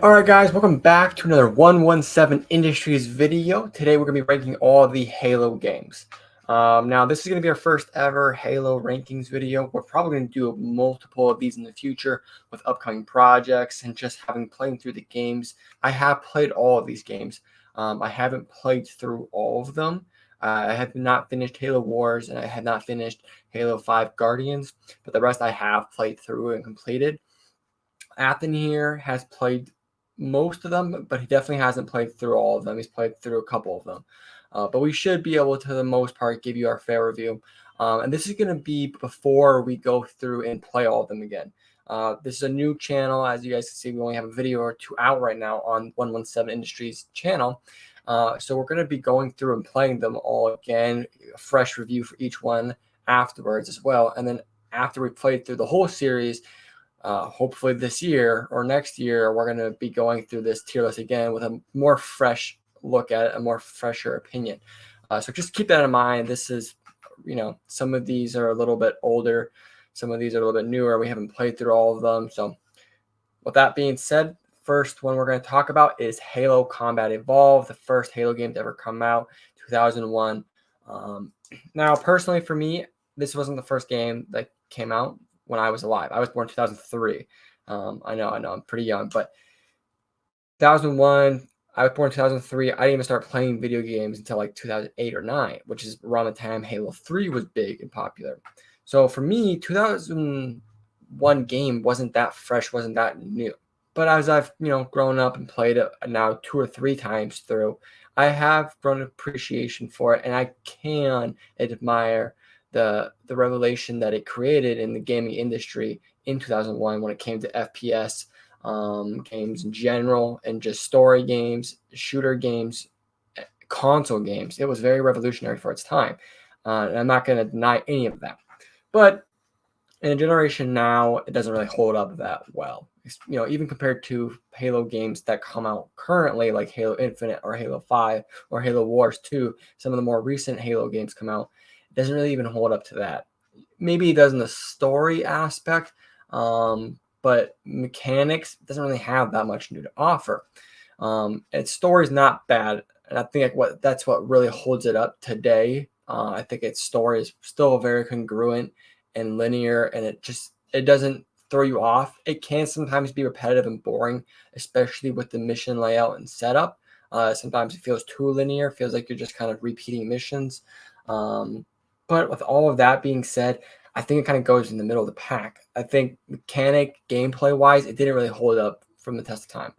Alright guys, welcome back to another 117 Industries video. Today we're going to be ranking all the Halo games. Now this is going to be our first ever Halo rankings video. We're probably going to do multiple of these in the future with upcoming projects and just having played through the games. I have played all of these games. I haven't played through all of them. I have not finished Halo Wars and I had not finished Halo 5 Guardians, but the rest I have played through and completed. Athen here has played most of them, but he definitely hasn't played through all of them. He's played through a couple of them. But we should be able to, the most part, give you our fair review. And this is going to be before we go through and play all of them again. This is a new channel. As you guys can see, we only have a video or two out right now on 117 Industries channel. So we're going to be going through and playing them all again, a fresh review for each one afterwards as well. And then after we played through the whole series, hopefully this year or next year, we're going to be going through this tier list again with a more fresh look at it, a more fresher opinion. So just keep that in mind. This is, some of these are a little bit older. Some of these are a little bit newer. We haven't played through all of them. So with that being said, first one we're going to talk about is Halo Combat Evolved, the first Halo game to ever come out, 2001. Now, personally for me, this wasn't the first game that came out when I was alive. I was born in 2003. I know, I'm pretty young, but 2001, I was born in 2003. I didn't even start playing video games until like 2008 or 9, which is around the time Halo 3 was big and popular. So for me, 2001 game wasn't that fresh, wasn't that new. But as I've, grown up and played it now 2 or 3 times through, I have grown appreciation for it, and I can admire the revelation that it created in the gaming industry in 2001 when it came to FPS games in general and just story games, shooter games, console games. It was very revolutionary for its time. And I'm not going to deny any of that. But in a generation now, it doesn't really hold up that well. Even compared to Halo games that come out currently, like Halo Infinite or Halo 5 or Halo Wars 2, some of the more recent Halo games come out, doesn't really even hold up to that. Maybe it does in the story aspect, but mechanics doesn't really have that much new to offer. Its story's not bad, and I think that's what really holds it up today. I think its story is still very congruent and linear, and it doesn't throw you off. It can sometimes be repetitive and boring, especially with the mission layout and setup. Sometimes it feels too linear, feels like you're just kind of repeating missions. But with all of that being said, I think it kind of goes in the middle of the pack. I think gameplay-wise, it didn't really hold up from the test of time.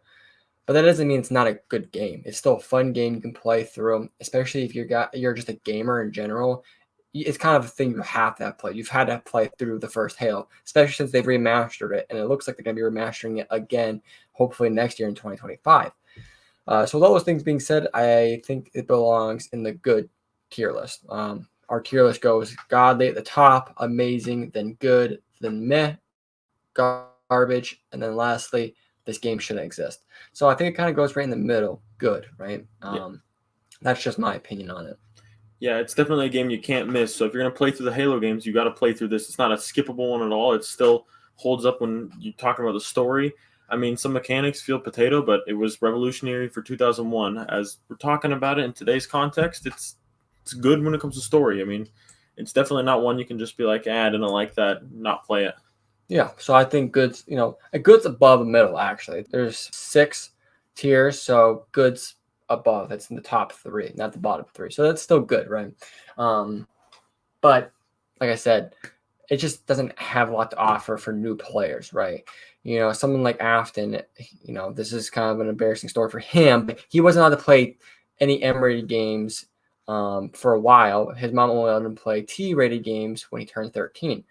But that doesn't mean it's not a good game. It's still a fun game you can play through, especially if you're just a gamer in general. It's kind of a thing you have to play. You've had to play through the first Halo, especially since they've remastered it, and it looks like they're going to be remastering it again, hopefully next year in 2025. So with all those things being said, I think it belongs in the good tier list. Our tier list goes godly at the top, amazing, then good, then meh, garbage, and then lastly, this game shouldn't exist. So I think it kind of goes right in the middle, good, right? Yeah. That's just my opinion on it. Yeah, it's definitely a game you can't miss. So if you're going to play through the Halo games, you got to play through this. It's not a skippable one at all. It still holds up when you're talking about the story. I mean, some mechanics feel potato, but it was revolutionary for 2001. As we're talking about it in today's context, it's good when it comes to story. I mean, it's definitely not one you can just be like, I didn't like that, not play it. Yeah, so I think good's, a good's above the middle, actually. There's 6 tiers, so good's above. It's in the top 3, not the bottom 3. So that's still good, right? But like I said, it just doesn't have a lot to offer for new players, right? Someone like Afton, this is kind of an embarrassing story for him. He wasn't allowed to play any M-rated games for a while. His mom only let him play T-rated games when he turned 13.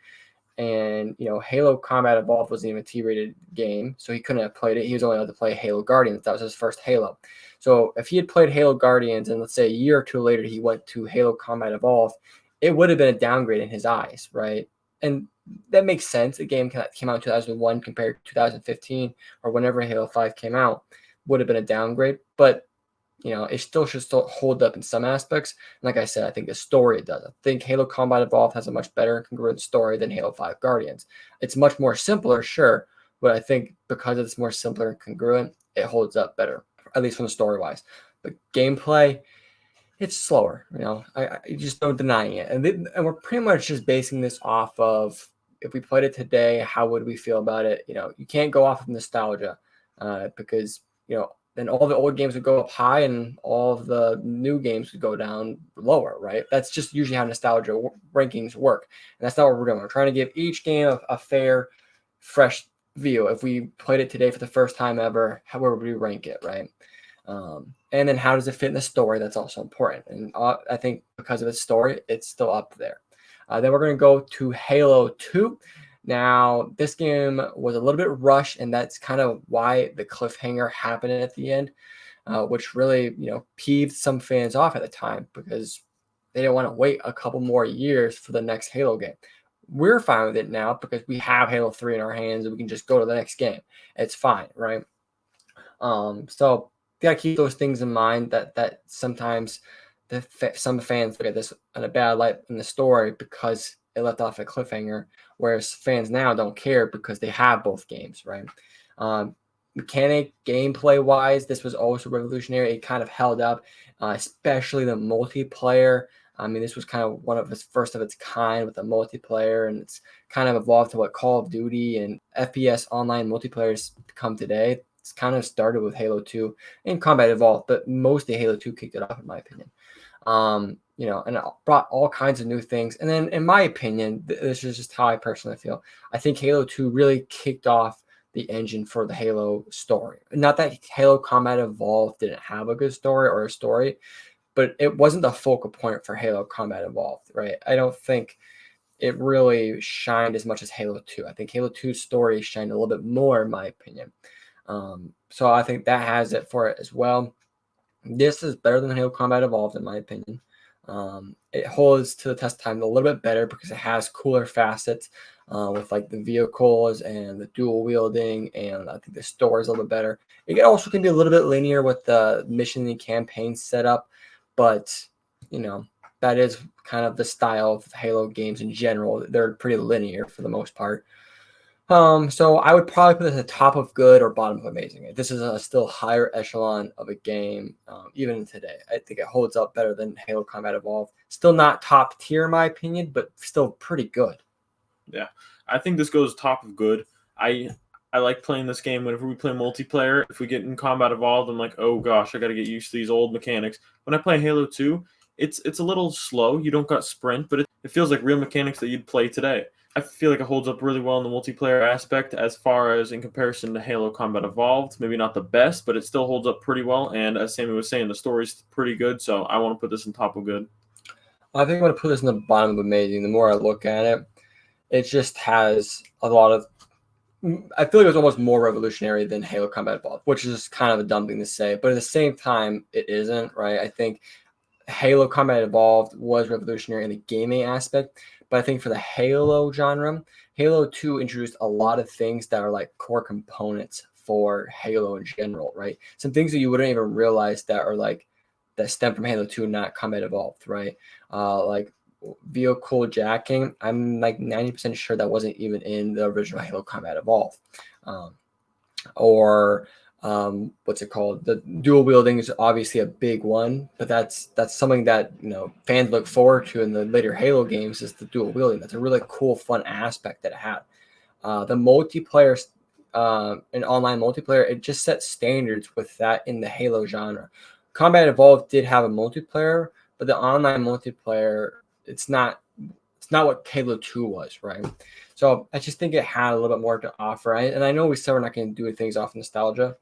And Halo Combat Evolved wasn't even a T-rated game, so he couldn't have played it. He was only allowed to play Halo Guardians. That was his first Halo. So if he had played Halo Guardians and let's say a year or two later he went to Halo Combat Evolved, it would have been a downgrade in his eyes, right? And that makes sense. A game that came out in 2001 compared to 2015 or whenever Halo 5 came out would have been a downgrade, but it still should hold up in some aspects. And like I said, I think the story it does. I think Halo Combat Evolved has a much better congruent story than Halo 5 Guardians. It's much more simpler, sure, but I think because it's more simpler and congruent, it holds up better, at least from the story wise. But gameplay, it's slower. I just no denying it, and we're pretty much just basing this off of if we played it today, how would we feel about it? You can't go off of nostalgia because then all the old games would go up high and all of the new games would go down lower, right? That's just usually how nostalgia rankings work, and that's not what we're doing. We're trying to give each game a fair, fresh view. If we played it today for the first time ever, where would we rank it, right? And then how does it fit in the story? That's also important. And I think because of its story, it's still up there. Then we're going to go to Halo 2. Now, this game was a little bit rushed, and that's kind of why the cliffhanger happened at the end, which really, peeved some fans off at the time because they didn't want to wait a couple more years for the next Halo game. We're fine with it now because we have Halo 3 in our hands and we can just go to the next game. It's fine, right? So you gotta keep those things in mind that sometimes some fans look at this in a bad light in the story because it left off a cliffhanger, whereas fans now don't care because they have both games, right? Mechanic gameplay wise, this was also revolutionary. It kind of held up, especially the multiplayer. I mean, this was kind of one of its first of its kind with the multiplayer, and it's kind of evolved to what Call of Duty and FPS online multiplayers become today. It's kind of started with Halo 2 and Combat Evolved, but mostly Halo 2 kicked it off, in my opinion. And it brought all kinds of new things. And then, in my opinion, this is just how I personally feel. I think Halo 2 really kicked off the engine for the Halo story. Not that Halo Combat Evolved didn't have a good story or a story, but it wasn't the focal point for Halo Combat Evolved, right? I don't think it really shined as much as Halo 2. I think Halo 2's story shined a little bit more, in my opinion. So I think that has it for it as well. This is better than Halo Combat Evolved, in my opinion. It holds to the test time a little bit better because it has cooler facets with like the vehicles and the dual wielding, and I think the story is a little bit better. It also can be a little bit linear with the mission and campaign setup, but that is kind of the style of Halo games in general. They're pretty linear for the most part. So I would probably put this at the top of good or bottom of amazing. This is a still higher echelon of a game, even today. I think it holds up better than Halo Combat Evolved. Still not top tier in my opinion, but still pretty good. Yeah, I think this goes top of good. I like playing this game whenever we play multiplayer. If we get in Combat Evolved, I'm like, oh gosh, I got to get used to these old mechanics. When I play Halo 2, it's a little slow. You don't got sprint, but it feels like real mechanics that you'd play today. I feel like it holds up really well in the multiplayer aspect as far as in comparison to Halo Combat Evolved. Maybe not the best, but it still holds up pretty well. And as Sammy was saying, the story's pretty good, so I want to put this in top of good. I think I'm going to put this in the bottom of amazing. The more I look at it, it just has a lot of... I feel like it was almost more revolutionary than Halo Combat Evolved, which is kind of a dumb thing to say. But at the same time, it isn't, right? I think Halo Combat Evolved was revolutionary in the gaming aspect, but I think for the Halo genre, Halo 2 introduced a lot of things that are like core components for Halo in general, right? Some things that you wouldn't even realize that are like that stem from Halo 2, not Combat Evolved, right? Like vehicle jacking. I'm like 90% sure that wasn't even in the original Halo Combat Evolved. What's it called? The dual wielding is obviously a big one, but that's something that fans look forward to in the later Halo games is the dual wielding. That's a really cool, fun aspect that it had. The multiplayer and online multiplayer, it just set standards with that in the Halo genre. Combat Evolved did have a multiplayer, but the online multiplayer, it's not what Halo 2 was, right? So I just think it had a little bit more to offer. And I know we said we're not going to do things off nostalgia,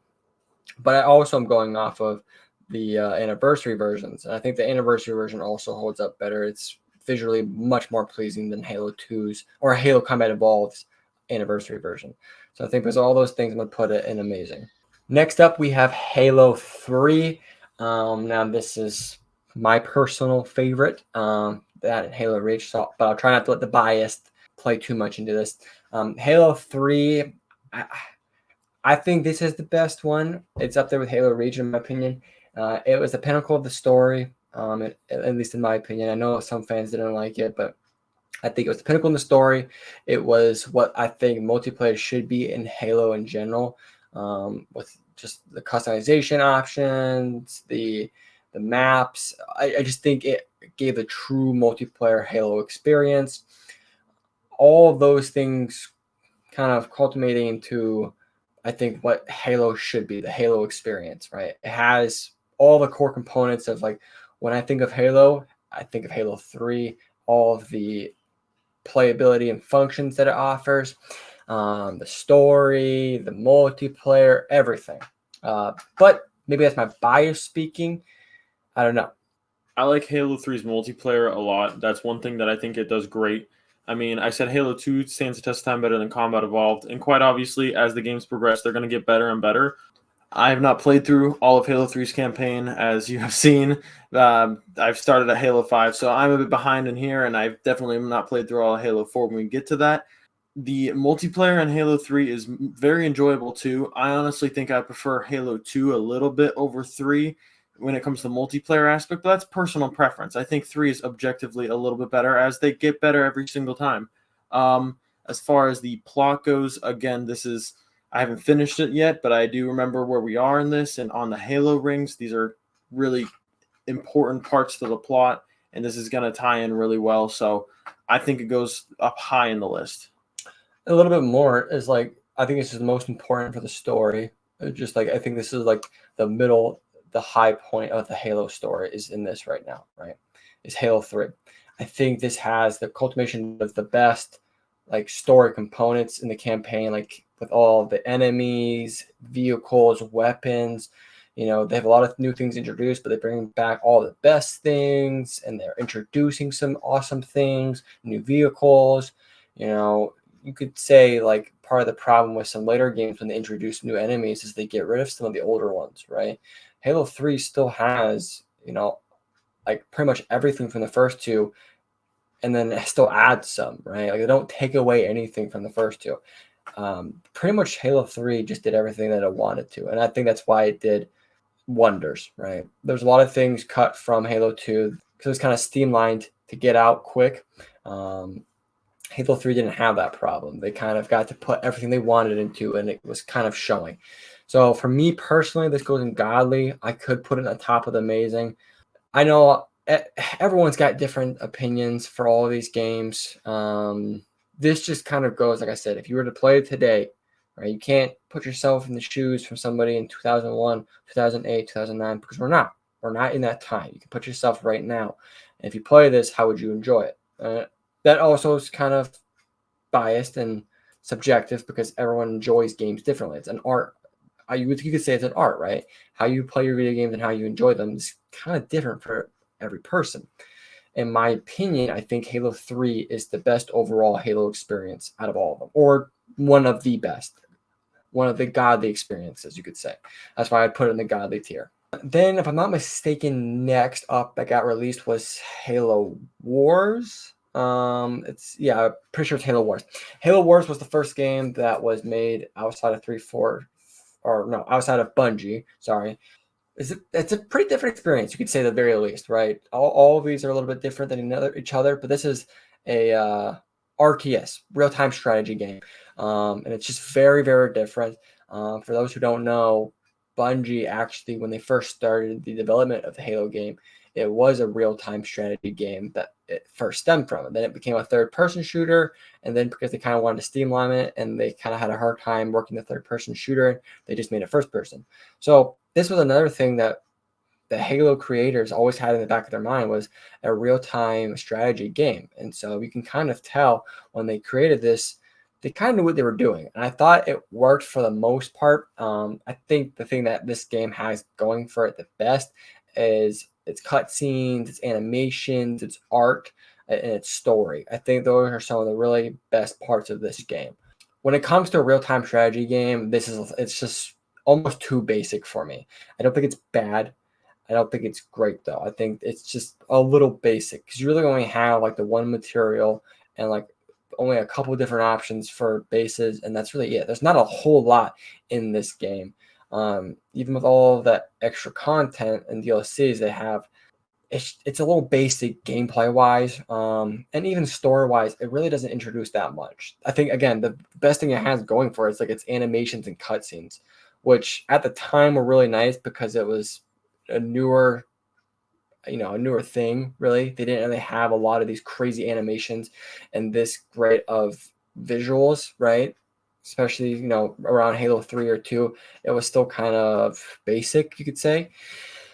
but I also am going off of the anniversary versions. And I think the anniversary version also holds up better. It's visually much more pleasing than Halo 2's or Halo Combat Evolved's anniversary version. So I think there's all those things I'm going to put it in amazing. Next up, we have Halo 3. Now, this is my personal favorite, that and Halo Reach, but I'll try not to let the bias play too much into this. Halo 3, I think this is the best one. It's up there with Halo Reach, in my opinion. It was the pinnacle of the story, at least in my opinion. I know some fans didn't like it, but I think it was the pinnacle in the story. It was what I think multiplayer should be in Halo in general, with just the customization options, the maps. I just think it gave a true multiplayer Halo experience. All of those things kind of culminating into, I think, what Halo should be, the Halo experience, right? It has all the core components of, like, when I think of Halo, I think of Halo 3, all of the playability and functions that it offers, the story, the multiplayer, everything. But maybe that's my bias speaking. I don't know. I like Halo 3's multiplayer a lot. That's one thing that I think it does great. I mean, I said Halo 2 stands the test of time better than Combat Evolved, and quite obviously, as the games progress, they're going to get better and better. I have not played through all of Halo 3's campaign, as you have seen. I've started at Halo 5, so I'm a bit behind in here, and I've definitely not played through all of Halo 4 when we get to that. The multiplayer in Halo 3 is very enjoyable too. I honestly think I prefer Halo 2 a little bit over 3 when it comes to the multiplayer aspect, but that's personal preference. I think 3 is objectively a little bit better as they get better every single time. As far as the plot goes, again, I haven't finished it yet, but I do remember where we are in this, and on the Halo rings, these are really important parts to the plot, and this is going to tie in really well. So I think it goes up high in the list. A little bit more is like, I think this is the most important for the story. Just like, I think this is like the high point of the Halo story is in this right now, right? Is Halo 3. I think this has the culmination of the best like story components in the campaign, like with all the enemies, vehicles, weapons. They have a lot of new things introduced, but they bring back all the best things, and they're introducing some awesome things, new vehicles. You could say like part of the problem with some later games when they introduce new enemies is they get rid of some of the older ones, right? Halo 3 still has, like pretty much everything from the first two, and then it still adds some, right? Like they don't take away anything from the first two. Pretty much Halo 3 just did everything that it wanted to, and I think that's why it did wonders, right? There's a lot of things cut from Halo 2 because it was kind of streamlined to get out quick. Halo 3 didn't have that problem. They kind of got to put everything they wanted into, and it was kind of showing. So for me personally, this goes in godly. I could put it on top of the amazing. I know everyone's got different opinions for all of these games. This just kind of goes, like I said, if you were to play it today, right, you can't put yourself in the shoes from somebody in 2001, 2008, 2009, because we're not. We're not in that time. You can put yourself right now. And if you play this, how would you enjoy it? That also is kind of biased and subjective because everyone enjoys games differently. It's an art. You could say it's an art, right? How you play your video games and how you enjoy them is kind of different for every person. In my opinion, I think Halo 3 is the best overall Halo experience out of all of them, or one of the best, one of the godly experiences, you could say. That's why I put it in the godly tier. Then, if I'm not mistaken, next up that got released was Halo Wars. I'm pretty sure it's Halo Wars. Halo Wars was the first game that was made outside of outside of Bungie. Sorry. It's a pretty different experience, you could say, at the very least, right? All of these are a little bit different than each other, but this is a RTS, real-time strategy game, and it's just very, very different. For those who don't know, Bungie actually, when they first started the development of the Halo game, it was a real-time strategy game that it first stemmed from. And then it became a third-person shooter, and then because they kind of wanted to streamline it and they kind of had a hard time working the third-person shooter, they just made it first-person. So this was another thing that the Halo creators always had in the back of their mind, was a real-time strategy game. And so you can kind of tell when they created this, they kind of knew what they were doing. And I thought it worked for the most part. I think the thing that this game has going for it the best is its cutscenes, its animations, its art, and its story. I think those are some of the really best parts of this game. When it comes to a real-time strategy game, it's just almost too basic for me. I don't think it's bad. I don't think it's great though. I think it's just a little basic because you really only have like the one material and like only a couple different options for bases, and that's really it. There's not a whole lot in this game. Even with all of that extra content and DLCs they have, it's a little basic gameplay wise, and even story wise, it really doesn't introduce that much. I think again the best thing it has going for it is like its animations and cutscenes, which at the time were really nice because it was a newer a newer thing. Really, they didn't really have a lot of these crazy animations and this great of visuals, right? Especially around Halo 3 or 2, it was still kind of basic, you could say.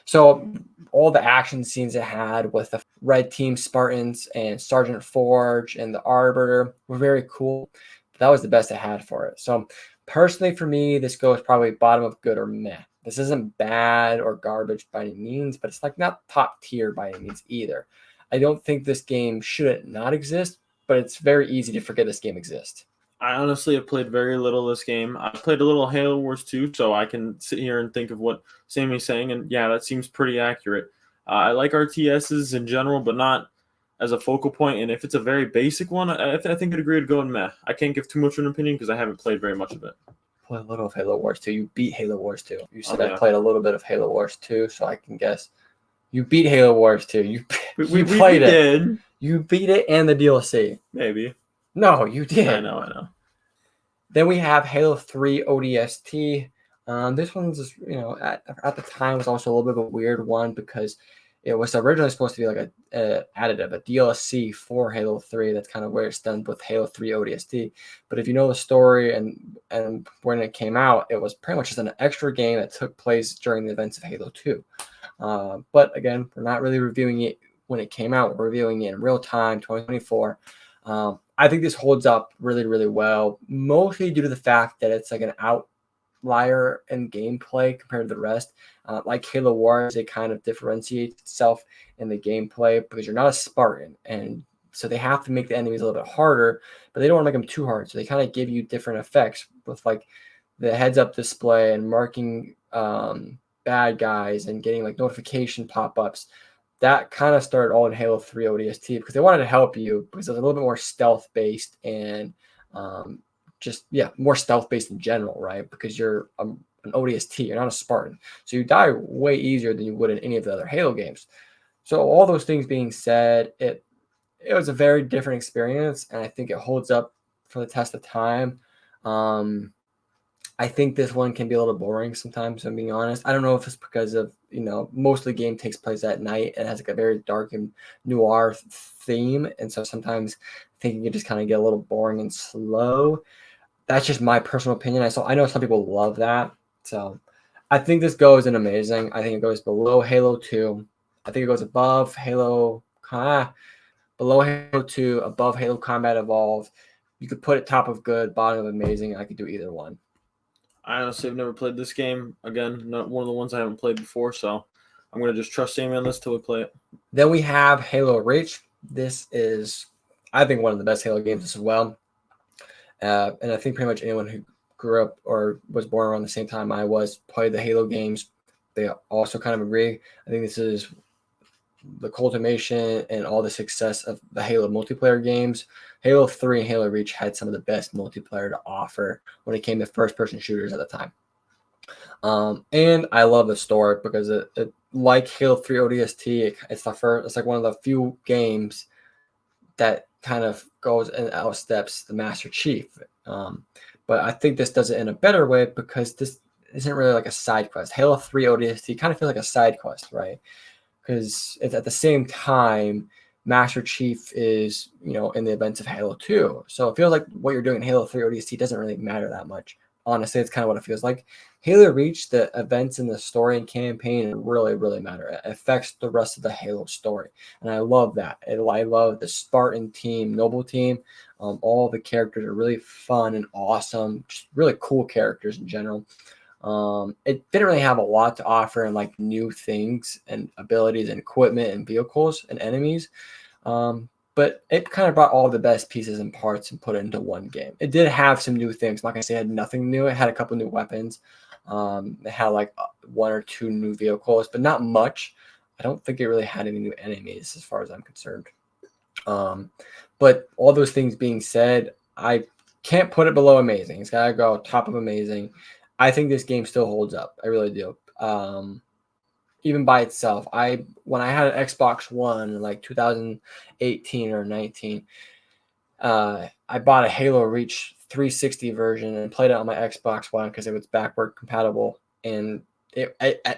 So all the action scenes it had with the red team Spartans and Sergeant Forge and the Arbiter were very cool. That was the best it had for it. So personally for me, this goes probably bottom of good or meh. This isn't bad or garbage by any means, but it's like not top tier by any means either. I don't think this game shouldn't not exist, but it's very easy to forget this game exists. I honestly have played very little of this game. I played a little Halo Wars 2, so I can sit here and think of what Sammy's saying, and yeah, that seems pretty accurate. I like RTSs in general, but not as a focal point. And if it's a very basic one, I think I'd agree to go in meh. I can't give too much of an opinion because I haven't played very much of it. Play a little of Halo Wars 2. You beat Halo Wars 2. You said yeah. I played a little bit of Halo Wars 2, so I can guess. You beat Halo Wars 2. You We played it. Did. You beat it and the DLC. Maybe. No, you did. I know. Then we have Halo 3 ODST. This one's just, at the time was also a little bit of a weird one because it was originally supposed to be like a additive, a DLC for Halo 3. That's kind of where it's done with Halo 3 ODST. But if you know the story and when it came out, it was pretty much just an extra game that took place during the events of Halo 2. But again, we're not really reviewing it when it came out. We're reviewing it in real time, 2024. I think this holds up really, really well, mostly due to the fact that it's like an outlier in gameplay compared to the rest. Like Halo Wars, it kind of differentiates itself in the gameplay because you're not a Spartan, and so they have to make the enemies a little bit harder, but they don't want to make them too hard. So they kind of give you different effects with like the heads-up display and marking bad guys and getting like notification pop-ups. That kind of started all in Halo 3 ODST because they wanted to help you because it was a little bit more stealth based and more stealth based in general, right? Because you're an ODST, you're not a Spartan, so you die way easier than you would in any of the other Halo games. So all those things being said, it was a very different experience, and I think it holds up for the test of time. I think this one can be a little boring sometimes, I'm being honest. I don't know if it's because of, most of the game takes place at night and has like a very dark and noir theme. And so sometimes I think it can just kind of get a little boring and slow. That's just my personal opinion. I know some people love that. So I think this goes in amazing. I think it goes below Halo 2. I think it goes above below Halo 2, above Halo Combat Evolved. You could put it top of good, bottom of amazing. I could do either one. I honestly have never played this game. Again, not one of the ones I haven't played before, so I'm going to just trust Sammy on this till we play it. Then we have Halo Reach. This is, I think, one of the best Halo games as well. And I think pretty much anyone who grew up or was born around the same time I was played the Halo games. They also kind of agree. I think this is the culmination and all the success of the Halo multiplayer games. Halo 3 and Halo Reach had some of the best multiplayer to offer when it came to first-person shooters at the time. And I love the story because it like Halo 3 ODST, it's like one of the few games that kind of goes and outsteps the Master Chief. But I think this does it in a better way because this isn't really like a side quest. Halo 3 ODST kind of feels like a side quest, right? Because it's at the same time, Master Chief is, in the events of Halo 2. So it feels like what you're doing in Halo 3 ODST doesn't really matter that much. Honestly, it's kind of what it feels like. Halo Reach, the events in the story and campaign really, really matter. It affects the rest of the Halo story. And I love that. I love the Spartan team, Noble team. All the characters are really fun and awesome. Just really cool characters in general. It didn't really have a lot to offer and like new things and abilities and equipment and vehicles and enemies. But it kind of brought all the best pieces and parts and put it into one game. It did have some new things. I'm not gonna say it had nothing new. It had a couple new weapons. It had like one or two new vehicles, but not much. I don't think it really had any new enemies as far as I'm concerned. But all those things being said, I can't put it below amazing. It's gotta go top of amazing. I think this game still holds up. I really do. even by itself. When I had an Xbox One in like 2018 or 19, I bought a Halo Reach 360 version and played it on my Xbox One because it was backward compatible, and it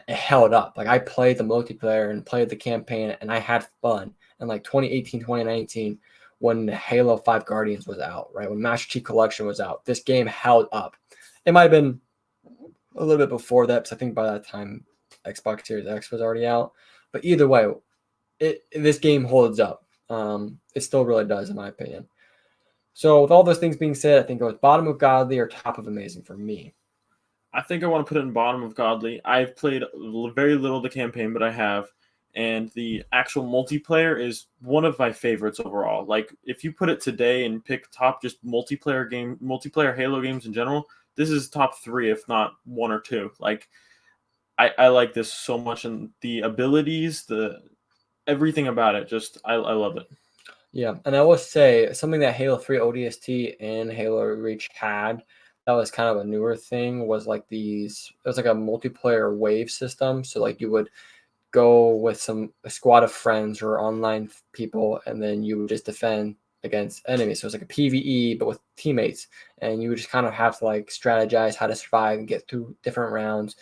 held up. Like I played the multiplayer and played the campaign, and I had fun. And like 2018, 2019, when Halo 5 Guardians was out, right when Master Chief Collection was out, this game held up. It might have been a little bit before that, because I think by that time Xbox Series X was already out. But either way, this game holds up. It still really does, in my opinion. So with all those things being said, I think it was bottom of godly or top of amazing for me. I think I want to put it in bottom of godly. I've played very little of the campaign, but I have. And the actual multiplayer is one of my favorites overall. Like, if you put it today and pick top just multiplayer Halo games in general, this is top 3, if not 1 or 2. Like, I like this so much, and the abilities, everything about it, just I love it. Yeah, and I will say something that Halo 3 ODST and Halo Reach had that was kind of a newer thing was like it was like a multiplayer wave system. So like you would go with a squad of friends or online people, and then you would just defend against enemies. So it's like a PvE, but with teammates, and you would just kind of have to like strategize how to survive and get through different rounds.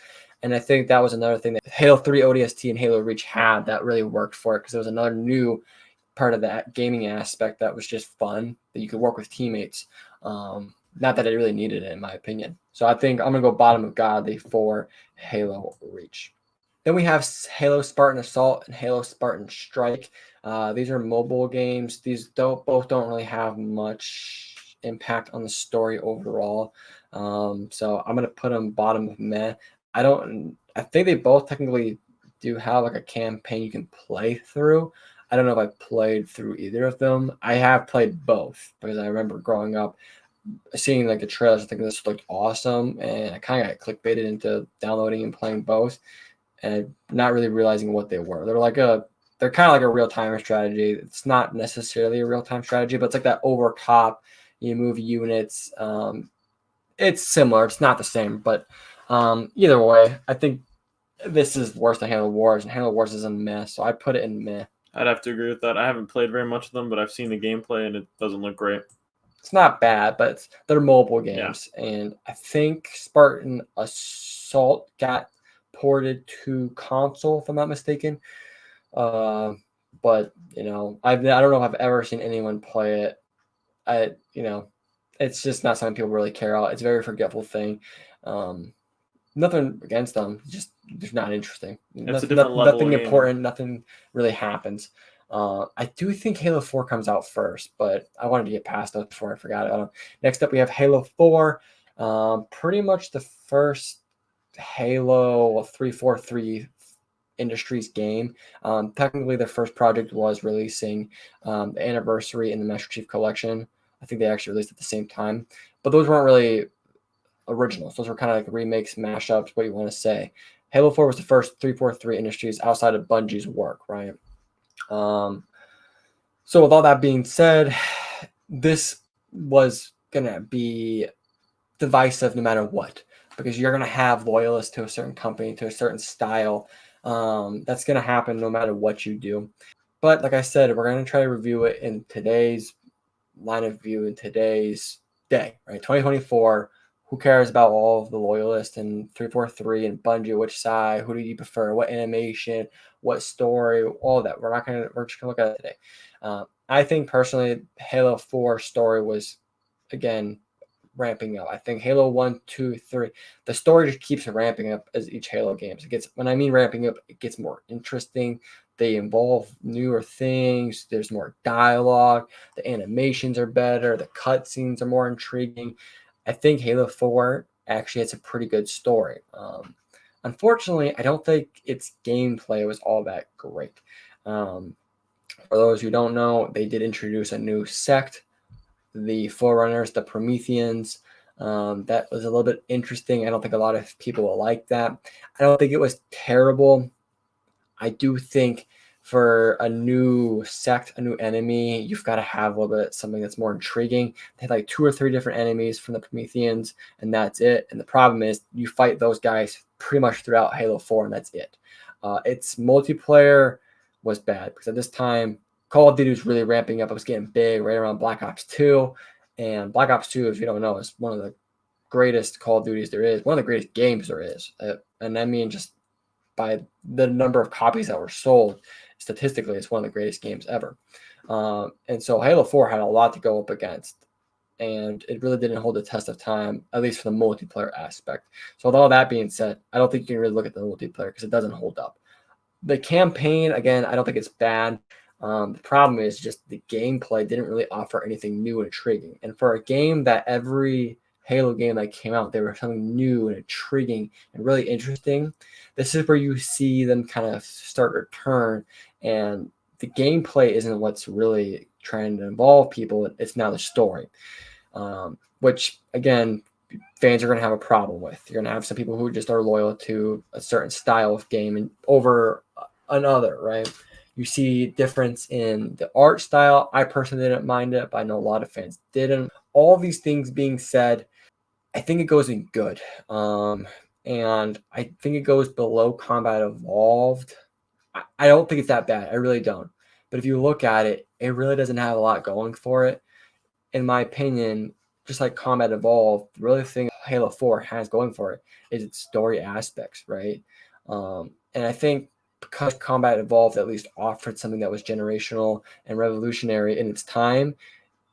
And I think that was another thing that Halo 3 ODST and Halo Reach had that really worked for it, because it was another new part of that gaming aspect that was just fun, that you could work with teammates. Not that it really needed it, in my opinion. So I think I'm going to go bottom of godly for Halo Reach. Then we have Halo Spartan Assault and Halo Spartan Strike. These are mobile games. These both don't really have much impact on the story overall. So I'm going to put them bottom of meh. I think they both technically do have like a campaign you can play through. I don't know if I played through either of them. I have played both because I remember growing up seeing like the trailers. I think this looked awesome, and I kind of got clickbaited into downloading and playing both, and not really realizing what they were. They're kind of like a real time strategy. It's not necessarily a real time strategy, but it's like that over top. You move units. It's similar. It's not the same, but either way, I think this is worse than Halo Wars, and Halo Wars is a mess. So I put it in meh. I'd have to agree with that. I haven't played very much of them, but I've seen the gameplay, and it doesn't look great. It's not bad, but they're mobile games. Yeah. And I think Spartan Assault got ported to console, if I'm not mistaken. But I don't know if I've ever seen anyone play it. It's just not something people really care about. It's a very forgetful thing. Nothing against them, just not interesting. It's a different level. Nothing important. Nothing really happens. I do think Halo 4 comes out first, but I wanted to get past that before I forgot it. Next up, we have Halo 4. Pretty much the first Halo 343 Industries game. Technically, their first project was releasing the Anniversary and the Master Chief Collection. I think they actually released at the same time, but those weren't really originals. Those were kind of like remakes, mashups, what you want to say. Halo 4 was the first 343 Industries outside of Bungie's work, right? So with all that being said, this was going to be divisive no matter what, because you're going to have loyalists to a certain company, to a certain style. That's going to happen no matter what you do. But like I said, we're going to try to review it in today's line of view, in today's day, right? 2024. Who cares about all of the loyalists and 343 and Bungie? Which side? Who do you prefer? What animation? What story? All of that. We're just gonna look at it today. I think personally, Halo 4 story was, again, ramping up. I think Halo 1, 2, 3, the story just keeps ramping up as each Halo games. When I mean ramping up, it gets more interesting. They involve newer things. There's more dialogue. The animations are better. The cutscenes are more intriguing. I think Halo 4 actually has a pretty good story. Unfortunately, I don't think its gameplay was all that great. For those who don't know, they did introduce a new sect, the Forerunners, the Prometheans. That was a little bit interesting. I don't think a lot of people will like that. I don't think it was terrible. I do think for a new sect, a new enemy, you've got to have a little bit something that's more intriguing. They had like 2 or 3 different enemies from the Prometheans, and that's it. And the problem is you fight those guys pretty much throughout Halo 4, and that's it. Its multiplayer was bad because at this time, Call of Duty was really ramping up. It was getting big right around Black Ops 2. And Black Ops 2, if you don't know, is one of the greatest Call of Duties there is, one of the greatest games there is. And I mean, just by the number of copies that were sold, statistically, it's one of the greatest games ever. And so Halo 4 had a lot to go up against, and it really didn't hold the test of time, at least for the multiplayer aspect. So with all that being said, I don't think you can really look at the multiplayer because it doesn't hold up. The campaign, again, I don't think it's bad. The problem is just the gameplay didn't really offer anything new and intriguing. And for a game that every Halo game that came out, they were something new and intriguing and really interesting. This is where you see them kind of start to turn, and the gameplay isn't what's really trying to involve people. It's now the story, which again, fans are going to have a problem with. You're going to have some people who just are loyal to a certain style of game and over another, right? You see difference in the art style. I personally didn't mind it, but I know a lot of fans didn't. All these things being said, I think it goes in good. And I think it goes below Combat Evolved. I don't think it's that bad. I really don't. But if you look at it, it really doesn't have a lot going for it. In my opinion, just like Combat Evolved, the really thing Halo 4 has going for it is its story aspects, right? And I think because Combat Evolved at least offered something that was generational and revolutionary in its time,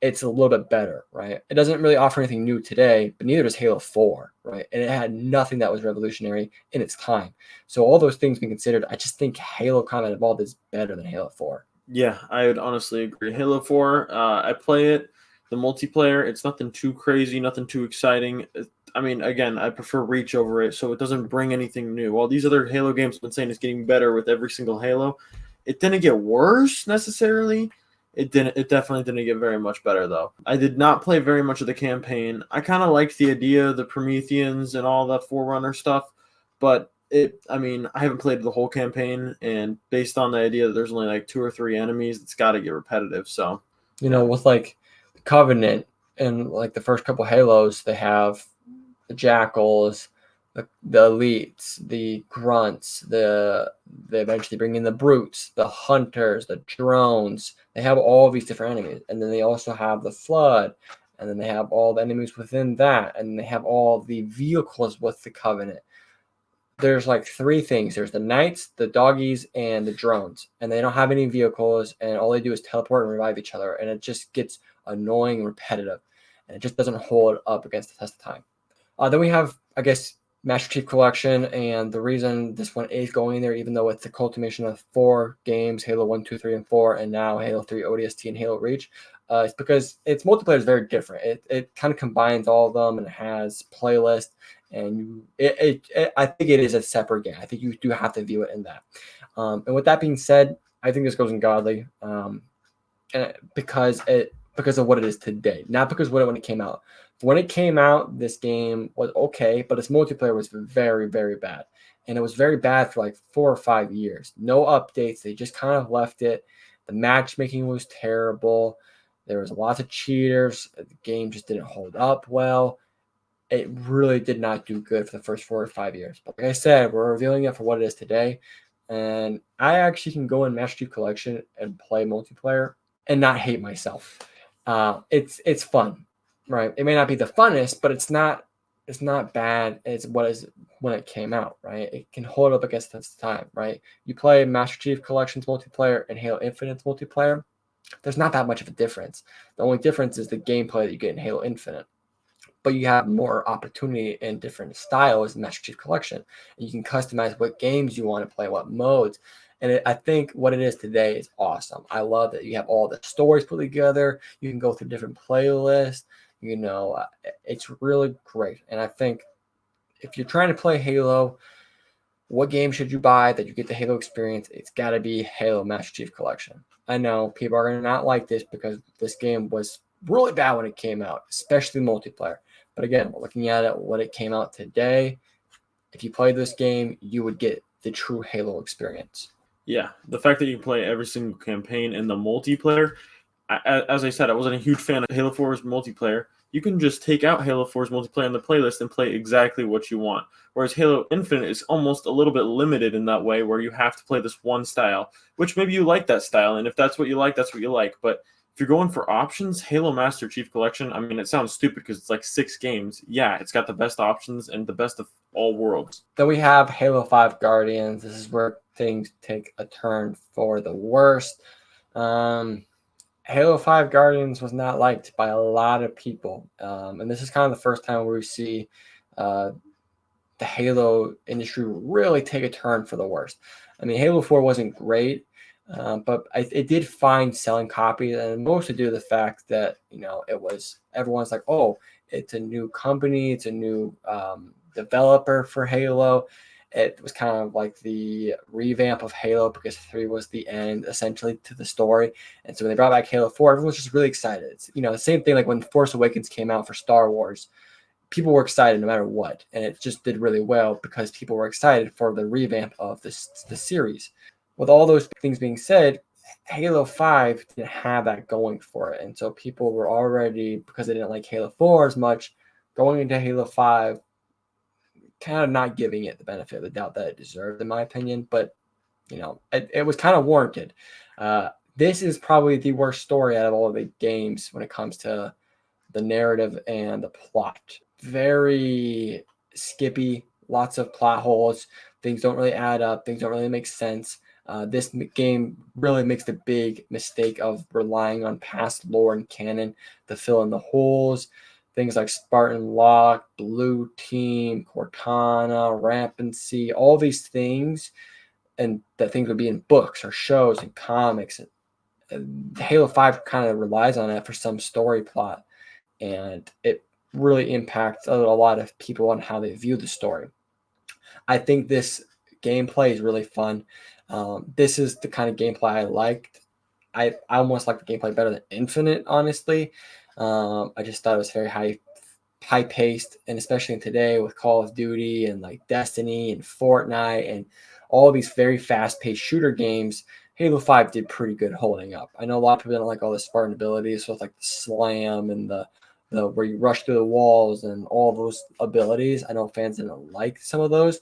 it's a little bit better, right? It doesn't really offer anything new today, but neither does Halo 4, right? And it had nothing that was revolutionary in its time. So all those things being considered, I just think Halo Combat Evolved is better than Halo 4. Yeah, I would honestly agree. Halo 4, I play it. The multiplayer, it's nothing too crazy, nothing too exciting. I mean, again, I prefer Reach over it, so it doesn't bring anything new. While these other Halo games have been saying it's getting better with every single Halo, it didn't get worse necessarily. It definitely didn't get very much better, though. I did not play very much of the campaign. I kind of liked the idea of the Prometheans and all that Forerunner stuff, but I haven't played the whole campaign, and based on the idea that there's only like 2 or 3 enemies, it's got to get repetitive. So, with like Covenant and like the first couple Halos, they have the Jackals, the elites, the grunts, they eventually bring in the brutes, the hunters, the drones. They have all these different enemies, and then they also have the flood, and then they have all the enemies within that, and they have all the vehicles with the Covenant. There's like 3 things. There's the knights, the doggies, and the drones, and they don't have any vehicles, and all they do is teleport and revive each other, and it just gets annoying and repetitive, and it just doesn't hold up against the test of time. Then we have, I guess, Master Chief Collection, and the reason this one is going there, even though it's the culmination of 4 games, Halo 1, 2, 3, and 4, and now Halo 3 ODST and Halo Reach, it's because its multiplayer is very different. It kind of combines all of them, and it has playlist, and I think it is a separate game. I think you do have to view it in that. And with that being said, I think this goes in godly, and because of what it is today, not because when it came out. When it came out, this game was okay, but its multiplayer was very, very bad. And it was very bad for like 4 or 5 years. No updates. They just kind of left it. The matchmaking was terrible. There was lots of cheaters. The game just didn't hold up well. It really did not do good for the first 4 or 5 years. But like I said, we're revealing it for what it is today. And I actually can go in Master Chief Collection and play multiplayer and not hate myself. It's fun. Right. It may not be the funnest, but it's not bad. It's what is when it came out, right? It can hold up against this time, right? You play Master Chief Collections multiplayer and Halo Infinite's multiplayer. There's not that much of a difference. The only difference is the gameplay that you get in Halo Infinite. But you have more opportunity in different styles in Master Chief Collection. And you can customize what games you want to play, what modes. And I think what it is today is awesome. I love that you have all the stories put together. You can go through different playlists. It's really great. And I think if you're trying to play Halo, what game should you buy that you get the Halo experience? It's got to be Halo Master Chief Collection. I know people are going to not like this because this game was really bad when it came out, especially multiplayer. But again, looking at it, what it came out today, if you play this game, you would get the true Halo experience. Yeah, the fact that you can play every single campaign in the multiplayer, as I said, I wasn't a huge fan of Halo 4's multiplayer. you can just take out Halo 4's multiplayer in the playlist and play exactly what you want. Whereas Halo Infinite is almost a little bit limited in that way, where you have to play this one style, which maybe you like that style, and if that's what you like, that's what you like. But if you're going for options, Halo Master Chief Collection, I mean, it sounds stupid because it's like 6 games. Yeah, it's got the best options and the best of all worlds. Then we have Halo 5 Guardians. This is where things take a turn for the worst. Halo 5 Guardians was not liked by a lot of people. And this is kind of the first time where we see the Halo industry really take a turn for the worst. I mean, Halo 4 wasn't great, but it did find selling copies, and mostly due to the fact that, it was, everyone's like, oh, it's a new company, it's a new developer for Halo. It was kind of like the revamp of Halo because 3 was the end, essentially, to the story. And so when they brought back Halo 4, everyone was just really excited. It's, the same thing like when Force Awakens came out for Star Wars. People were excited no matter what, and it just did really well because people were excited for the revamp of the series. With all those things being said, Halo 5 didn't have that going for it. And so people were already, because they didn't like Halo 4 as much, going into Halo 5, kind of not giving it the benefit of the doubt that it deserved, in my opinion. But, it was kind of warranted. This is probably the worst story out of all of the games when it comes to the narrative and the plot. Very skippy, lots of plot holes. Things don't really add up. Things don't really make sense. This game really makes the big mistake of relying on past lore and canon to fill in the holes. Things like Spartan Lock, Blue Team, Cortana, Rampancy, all these things, and that things would be in books or shows and comics. And Halo 5 kind of relies on that for some story plot, and it really impacts a lot of people on how they view the story. I think this gameplay is really fun. This is the kind of gameplay I liked. I almost like the gameplay better than Infinite, honestly. I just thought it was very high paced, and especially in today with Call of Duty and like Destiny and Fortnite and all these very fast paced shooter games, Halo 5 did pretty good holding up. I know a lot of people don't like all the Spartan abilities with like the slam and the where you rush through the walls and all those abilities. I know fans didn't like some of those,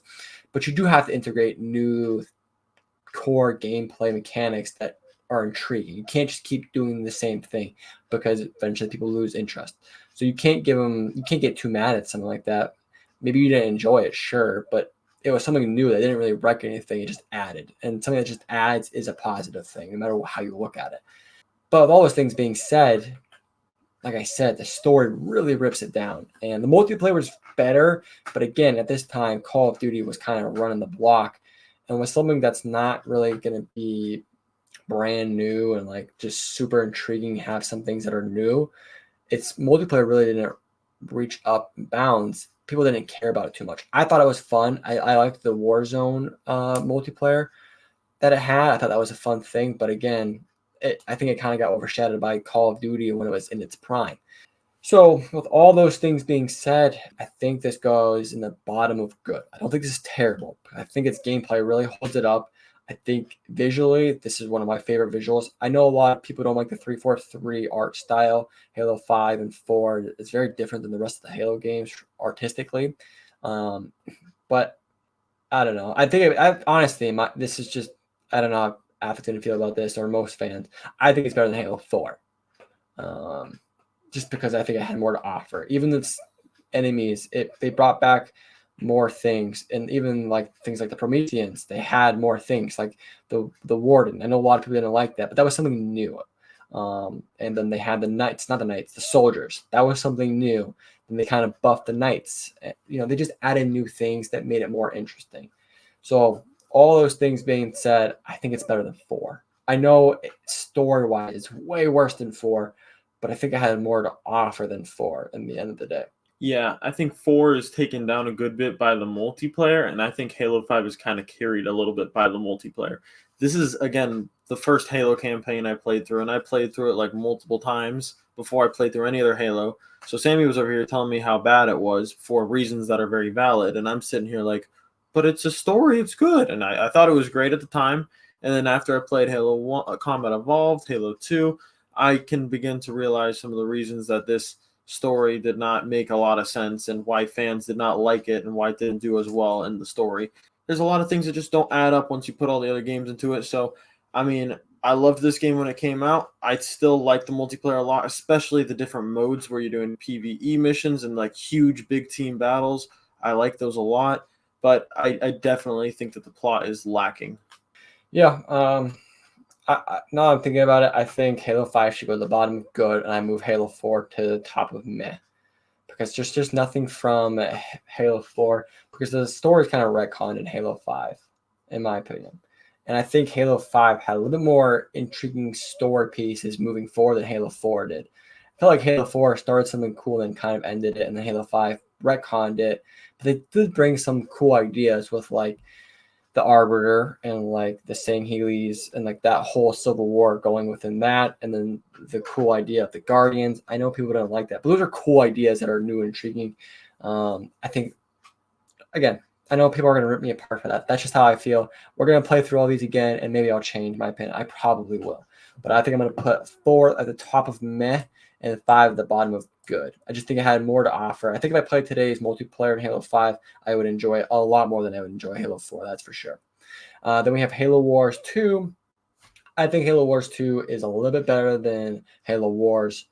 but you do have to integrate new core gameplay mechanics that are intriguing. You can't just keep doing the same thing because eventually people lose interest. So you can't get too mad at something like that. Maybe you didn't enjoy it, sure, but it was something new that didn't really wreck anything. It just added, and something that just adds is a positive thing, no matter how you look at it. But with all those things being said, like I said, the story really rips it down, and the multiplayer was better. But again, at this time, Call of Duty was kind of running the block, and was something that's not really going to be brand new and like just super intriguing, have some things that are new. Its multiplayer really didn't reach up bounds. People didn't care about it too much. I thought it was fun. I liked the Warzone multiplayer that it had. I thought that was a fun thing. But again, I think it kind of got overshadowed by Call of Duty when it was in its prime. So with all those things being said, I think this goes in the bottom of good. I don't think this is terrible. I think its gameplay really holds it up. I think visually, this is one of my favorite visuals. I know a lot of people don't like the 343 art style. Halo 5 and 4 is very different than the rest of the Halo games artistically. But I don't know. I think, honestly, this is just, I don't know how Alex didn't feel about this, or most fans. I think it's better than Halo 4. Just because I think it had more to offer. Even its enemies, they brought back more things, and even like things like the Prometheans, they had more things like the Warden. I know a lot of people didn't like that, but that was something new. And then they had the soldiers. That was something new. And they kind of buffed the knights. They just added new things that made it more interesting. So all those things being said, I think it's better than 4. I know story-wise it's way worse than 4, but I think it had more to offer than 4 in the end of the day. Yeah, I think 4 is taken down a good bit by the multiplayer, and I think Halo 5 is kind of carried a little bit by the multiplayer. This is, again, the first Halo campaign I played through, and I played through it like multiple times before I played through any other Halo. So Sammy was over here telling me how bad it was for reasons that are very valid, and I'm sitting here like, but it's a story, it's good. And I thought it was great at the time, and then after I played Halo 1, Combat Evolved, Halo 2, I can begin to realize some of the reasons that this story did not make a lot of sense and why fans did not like it and why it didn't do as well in the story. There's a lot of things that just don't add up once you put all the other games into it. So, I mean, I loved this game when it came out. I still like the multiplayer a lot, especially the different modes where you're doing PvE missions and like huge big team battles. I like those a lot, but I definitely think that the plot is lacking. Yeah. Now I'm thinking about it, I think Halo 5 should go to the bottom of good, and I move Halo 4 to the top of meh. Because there's just nothing from Halo 4, because the story is kind of retconned in Halo 5, in my opinion. And I think Halo 5 had a little bit more intriguing story pieces moving forward than Halo 4 did. I feel like Halo 4 started something cool and kind of ended it, and then Halo 5 retconned it. But they did bring some cool ideas with like the Arbiter and like the Sangheilies and like that whole Civil War going within that, and then the cool idea of the Guardians. I know people don't like that, but those are cool ideas that are new and intriguing. I think, again, I know people are going to rip me apart for that. That's just how I feel. We're going to play through all these again, and maybe I'll change my opinion. I probably will, but I think I'm going to put 4 at the top of meh and 5 at the bottom of good. I just think it had more to offer. I think if I played today's multiplayer in Halo 5, I would enjoy it a lot more than I would enjoy Halo 4. That's for sure. Then we have Halo Wars 2. I think Halo Wars 2 is a little bit better than Halo Wars,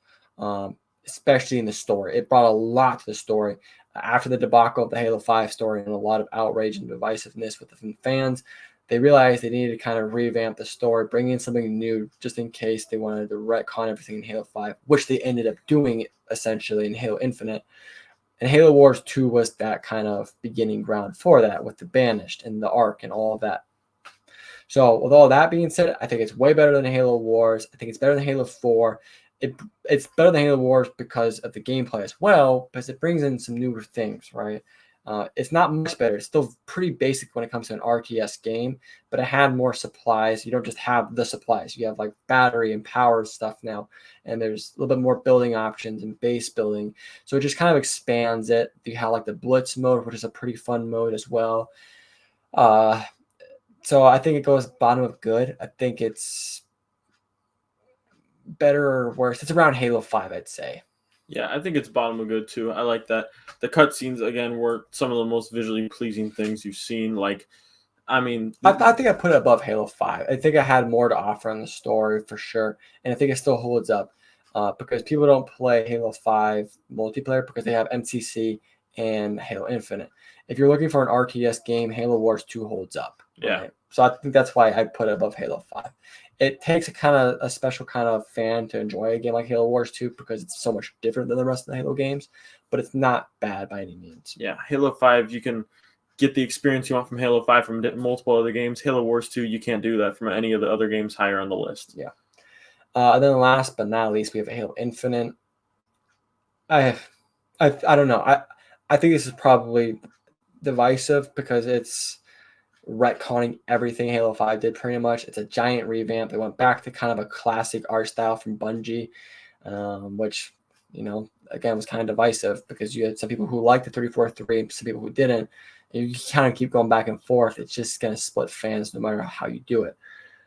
especially in the story. It brought a lot to the story. After the debacle of the Halo 5 story and a lot of outrage and divisiveness with the fans, they realized they needed to kind of revamp the story, bring in something new just in case they wanted to retcon everything in Halo 5, which they ended up doing essentially in Halo Infinite. And Halo Wars 2 was that kind of beginning ground for that with the Banished and the Ark and all of that. So with all that being said, I think it's way better than Halo Wars. I think it's better than Halo 4. It's better than Halo Wars because of the gameplay as well, because it brings in some newer things, right? It's not much better. It's still pretty basic when it comes to an RTS game, but it had more supplies. You don't just have the supplies. You have like battery and power stuff now, and there's a little bit more building options and base building. So it just kind of expands it. You have like the Blitz mode, which is a pretty fun mode as well. So I think it goes bottom of good. I think it's better or worse. It's around Halo 5, I'd say. Yeah, I think it's bottom of good too. I like that. The cutscenes again were some of the most visually pleasing things you've seen. Like, I mean, I think I put it above Halo 5. I think I had more to offer on the story for sure. And I think it still holds up because people don't play Halo 5 multiplayer because they have MCC and Halo Infinite. If you're looking for an RTS game, Halo Wars 2 holds up. Yeah. Right? So I think that's why I put it above Halo 5. It takes a special kind of fan to enjoy a game like Halo Wars 2 because it's so much different than the rest of the Halo games, but it's not bad by any means. Yeah, Halo 5, you can get the experience you want from Halo 5 from multiple other games. Halo Wars 2, you can't do that from any of the other games higher on the list. Yeah. And then last but not least, we have Halo Infinite. I don't know. I think this is probably divisive because it's retconning everything Halo 5 did pretty much. It's a giant revamp. They went back to kind of a classic art style from Bungie, which, again, was kind of divisive because you had some people who liked the 34-3, some people who didn't. And you kind of keep going back and forth. It's just going to split fans no matter how you do it.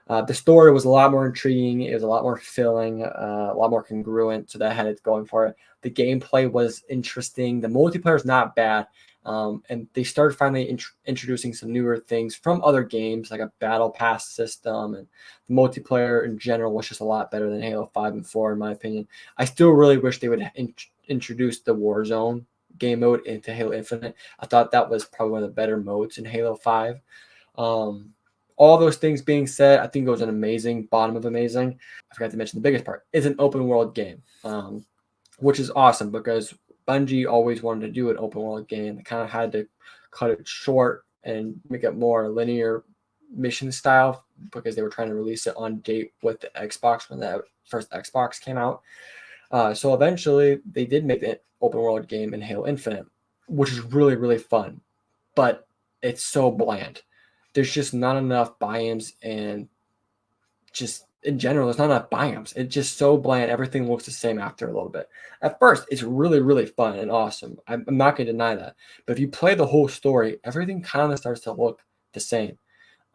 The story was a lot more intriguing. It was a lot more filling, a lot more congruent. So that had it going for it. The gameplay was interesting. The multiplayer is not bad. And they started finally introducing some newer things from other games, like a battle pass system, and the multiplayer in general was just a lot better than Halo 5 and 4, in my opinion. I still really wish they would introduce the Warzone game mode into Halo Infinite. I thought that was probably one of the better modes in Halo 5. All those things being said, I think it was an amazing, bottom of amazing. I forgot to mention the biggest part. It's an open world game, which is awesome because Bungie always wanted to do an open world game. They kind of had to cut it short and make it more linear mission style because they were trying to release it on date with the Xbox when the first Xbox came out. So eventually they did make the open world game in Halo Infinite, which is really, really fun, but it's so bland. There's just not enough biomes, and just in general, there's not enough biomes. It's just so bland. Everything looks the same after a little bit. At first, it's really, really fun and awesome. I'm not going to deny that. But if you play the whole story, everything kind of starts to look the same.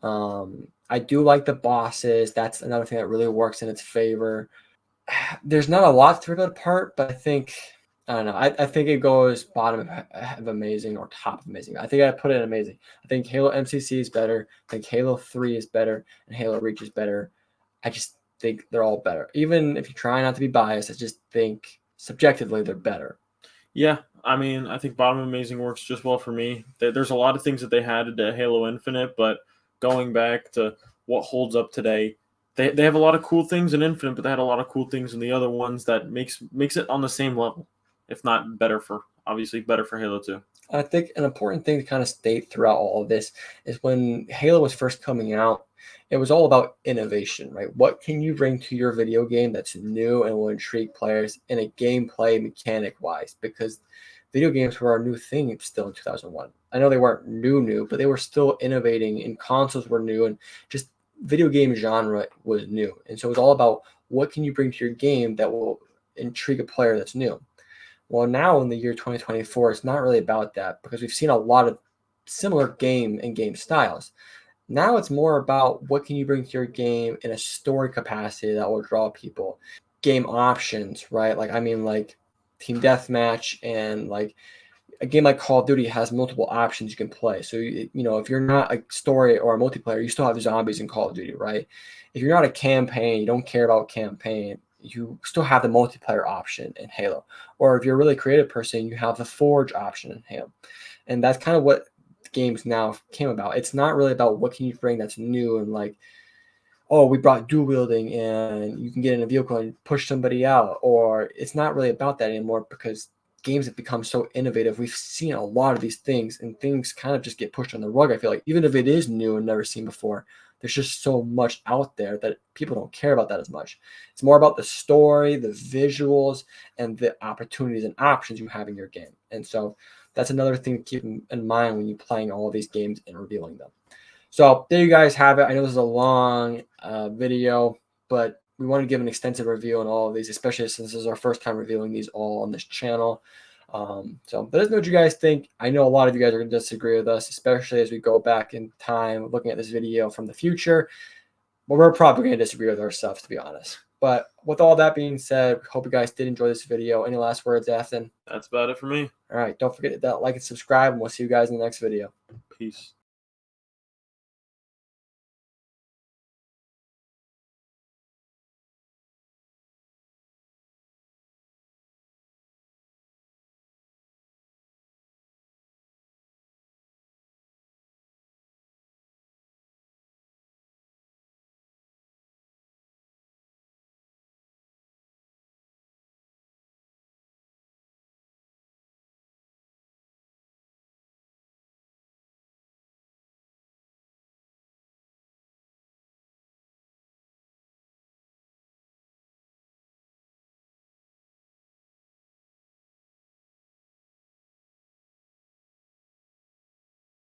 I do like the bosses. That's another thing that really works in its favor. There's not a lot to rip it apart, but I think I don't know. I think it goes bottom of amazing or top of amazing. I think I put it in amazing. I think Halo MCC is better. I think Halo 3 is better, and Halo Reach is better. I just think they're all better. Even if you try not to be biased, I just think subjectively they're better. Yeah, I mean, I think Bottom Amazing works just well for me. There's a lot of things that they had at Halo Infinite, but going back to what holds up today, they have a lot of cool things in Infinite, but they had a lot of cool things in the other ones that makes it on the same level, if not better for obviously better for Halo 2. I think an important thing to kind of state throughout all of this is when Halo was first coming out, it was all about innovation, right? What can you bring to your video game that's new and will intrigue players in a gameplay mechanic wise? Because video games were a new thing still in 2001. I know they weren't new, but they were still innovating, and consoles were new, and just video game genre was new. And so it was all about what can you bring to your game that will intrigue a player that's new. Well, now in the year 2024, it's not really about that because we've seen a lot of similar game and game styles. Now it's more about what can you bring to your game in a story capacity that will draw people. Game options, right? Like I mean, like team deathmatch and like a game like Call of Duty has multiple options you can play. So if you're not a story or a multiplayer, you still have zombies in Call of Duty, right? If you're not a campaign, you don't care about campaign, you still have the multiplayer option in Halo. Or if you're a really creative person, you have the Forge option in Halo. And that's kind of what games now came about. It's not really about what can you bring that's new and like, oh, we brought dual wielding and you can get in a vehicle and push somebody out. Or it's not really about that anymore because games have become so innovative. We've seen a lot of these things and things kind of just get pushed on the rug. I feel like even if it is new and never seen before, there's just so much out there that people don't care about that as much. It's more about the story, the visuals, and the opportunities and options you have in your game. And so that's another thing to keep in mind when you're playing all of these games and reviewing them. So there you guys have it. I know this is a long video, but we want to give an extensive review on all of these, especially since this is our first time reviewing these all on this channel. So let us know what you guys think. I know a lot of you guys are going to disagree with us, especially as we go back in time looking at this video from the future. Well, we're probably going to disagree with ourselves, to be honest. But with all that being said, hope you guys did enjoy this video. Any last words, Afton? That's about it for me. All right. Don't forget to like and subscribe, and we'll see you guys in the next video. Peace.